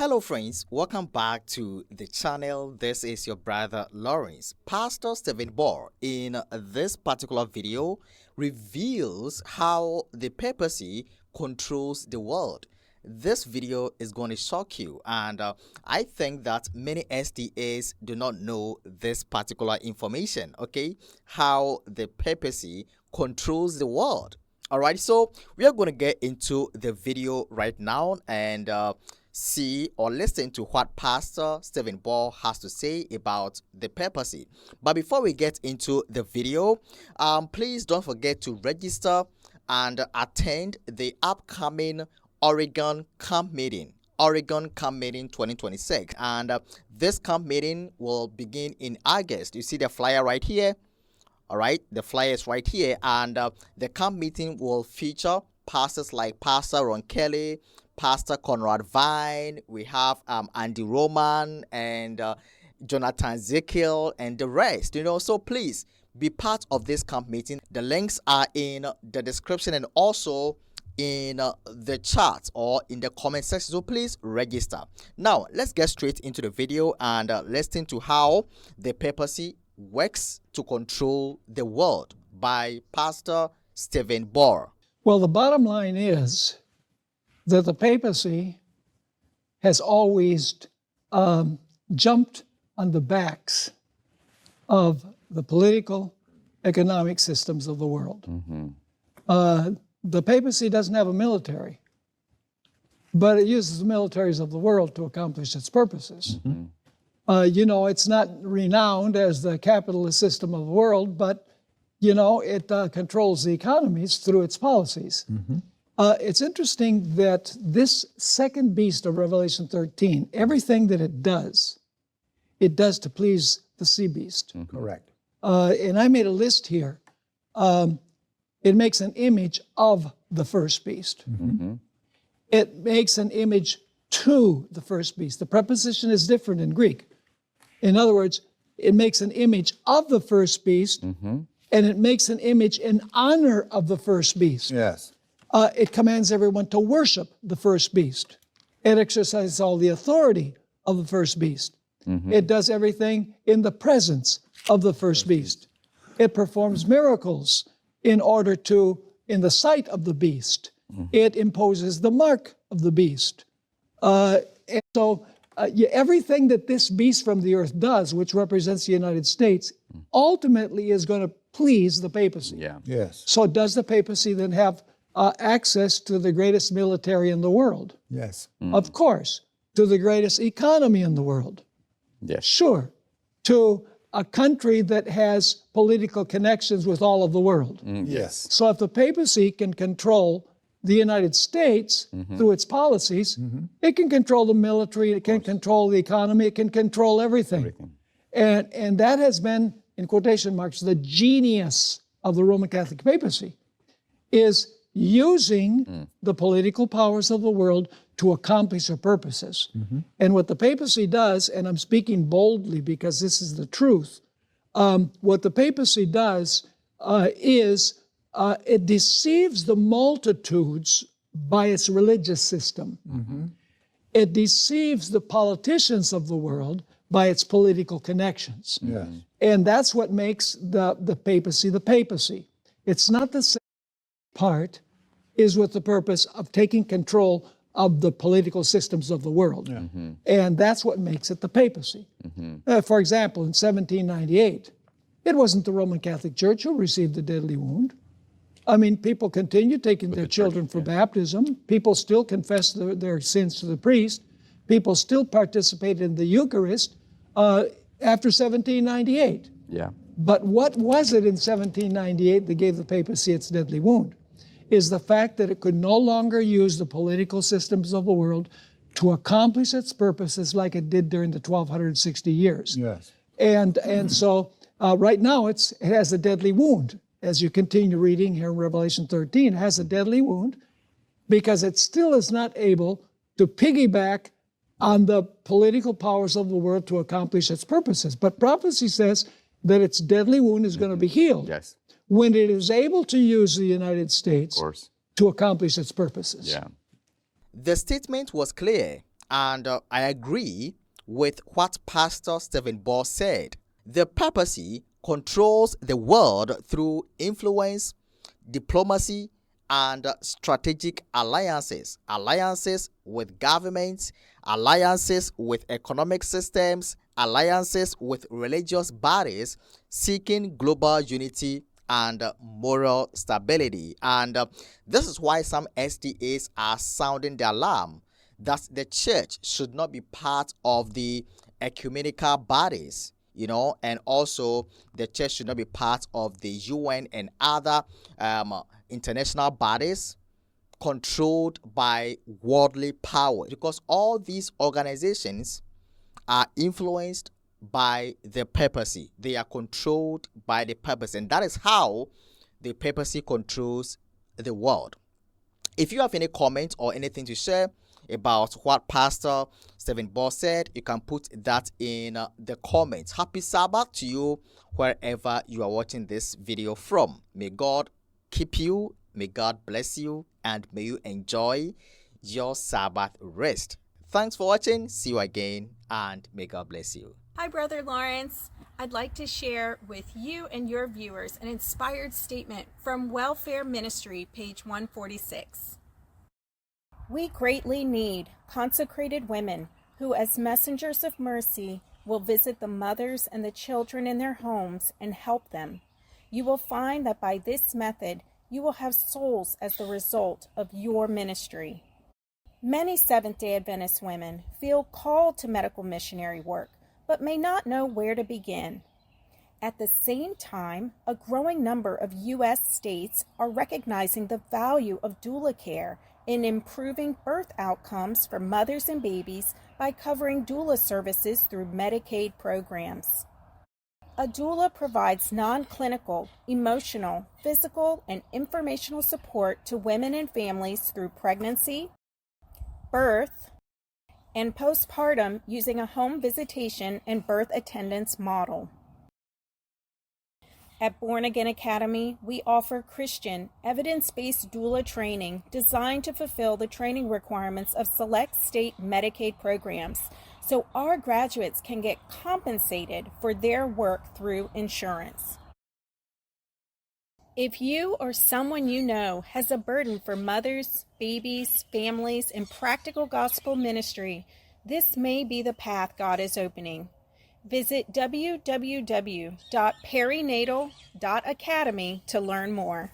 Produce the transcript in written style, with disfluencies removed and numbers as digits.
Hello friends, welcome back to the channel. This is your brother Lawrence. Pastor Stephen Bohr in this particular video reveals how the papacy controls the world. This video is going to shock you, and I think that many SDAs do not know this particular information, okay? How the papacy controls the world. Alright, so we are going to get into the video right now and see or listen to what Pastor Stephen Bohr has to say about the papacy. But before we get into the video, please don't forget to register and attend the upcoming Oregon Camp Meeting. Oregon Camp Meeting 2026. And this camp meeting will begin in August. You see the flyer right here. All right, the flyer is right here. And the camp meeting will feature pastors like Pastor Ron Kelly, Pastor Conrad Vine, we have Andy Roman and Jonathan Ezekiel and the rest, so please be part of this camp meeting. The links are in the description and also in the chat or in the comment section, so please register. Now let's get straight into the video and listen to how the papacy works to control the world by Pastor Stephen Bohr. Well, the bottom line is that the papacy has always jumped on the backs of the political, economic systems of the world. The papacy doesn't have a military, but it uses the militaries of the world to accomplish its purposes. It's not renowned as the capitalist system of the world, but it controls the economies through its policies. It's interesting that this second beast of Revelation 13, everything that it does to please the sea beast. Correct. And I made a list here. It makes an image of the first beast. It makes an image to the first beast. The preposition is different in Greek. In other words, it makes an image of the first beast, and it makes an image in honor of the first beast. Yes. It commands everyone to worship the first beast. It exercises all the authority of the first beast. It does everything in the presence of the first beast. It performs miracles in the sight of the beast. It imposes the mark of the beast. And so everything that this beast from the earth does, which represents the United States, ultimately is going to please the papacy. Yeah. Yes. So does the papacy then have access to the greatest military in the world? Yes. Of course. To the greatest economy in the world? Yes. Sure. To a country that has political connections with all of the world? Yes. So if the papacy can control the United States through its policies, it can control the military, it can control the economy, it can control everything. And that has been, in quotation marks, the genius of the Roman Catholic papacy, is using the political powers of the world to accomplish their purposes. And what the papacy does, and I'm speaking boldly because this is the truth, what the papacy does is it deceives the multitudes by its religious system. It deceives the politicians of the world by its political connections. Yes. And that's what makes the papacy the papacy. It's not the same part is with the purpose of taking control of the political systems of the world. And that's what makes it the papacy. For example, in 1798, it wasn't the Roman Catholic Church who received the deadly wound. I mean, people continued taking their children for baptism. People still confessed their sins to the priest. People still participated in the Eucharist after 1798. Yeah. But what was it in 1798 that gave the papacy its deadly wound? Is the fact that it could no longer use the political systems of the world to accomplish its purposes like it did during the 1260 years. Yes. And so right now it has a deadly wound. As you continue reading here in Revelation 13, it has a deadly wound because it still is not able to piggyback on the political powers of the world to accomplish its purposes. But prophecy says that its deadly wound is going to be healed. Yes. When it is able to use the United States to accomplish its purposes. Yeah. The statement was clear. And I agree with what Pastor Stephen Bohr said. The papacy controls the world through influence, diplomacy, and strategic alliances. Alliances with governments, alliances with economic systems, alliances with religious bodies seeking global unity and moral stability. And this is why some SDAs are sounding the alarm that the church should not be part of the ecumenical bodies, and also the church should not be part of the UN and other international bodies controlled by worldly power, because all these organizations are influenced by the papacy. They are controlled by the papacy, and that is how the papacy controls the world. If you have any comments or anything to share about what Pastor Stephen Bohr said, you can put that in the comments. Happy Sabbath to you wherever you are watching this video from. May God keep you, may God bless you, and may you enjoy your Sabbath rest. Thanks for watching. See you again, and may God bless you. Hi, Brother Lawrence. I'd like to share with you and your viewers an inspired statement from Welfare Ministry, page 146. We greatly need consecrated women who, as messengers of mercy, will visit the mothers and the children in their homes and help them. You will find that by this method, you will have souls as the result of your ministry. Many Seventh-day Adventist women feel called to medical missionary work, but may not know where to begin. At the same time, a growing number of U.S. states are recognizing the value of doula care in improving birth outcomes for mothers and babies by covering doula services through Medicaid programs. A doula provides non-clinical, emotional, physical, and informational support to women and families through pregnancy, birth, and postpartum using a home visitation and birth attendance model. At Born Again Academy, we offer Christian, evidence-based doula training designed to fulfill the training requirements of select state Medicaid programs, so our graduates can get compensated for their work through insurance. If you or someone you know has a burden for mothers, babies, families, and practical gospel ministry, this may be the path God is opening. Visit www.perinatal.academy to learn more.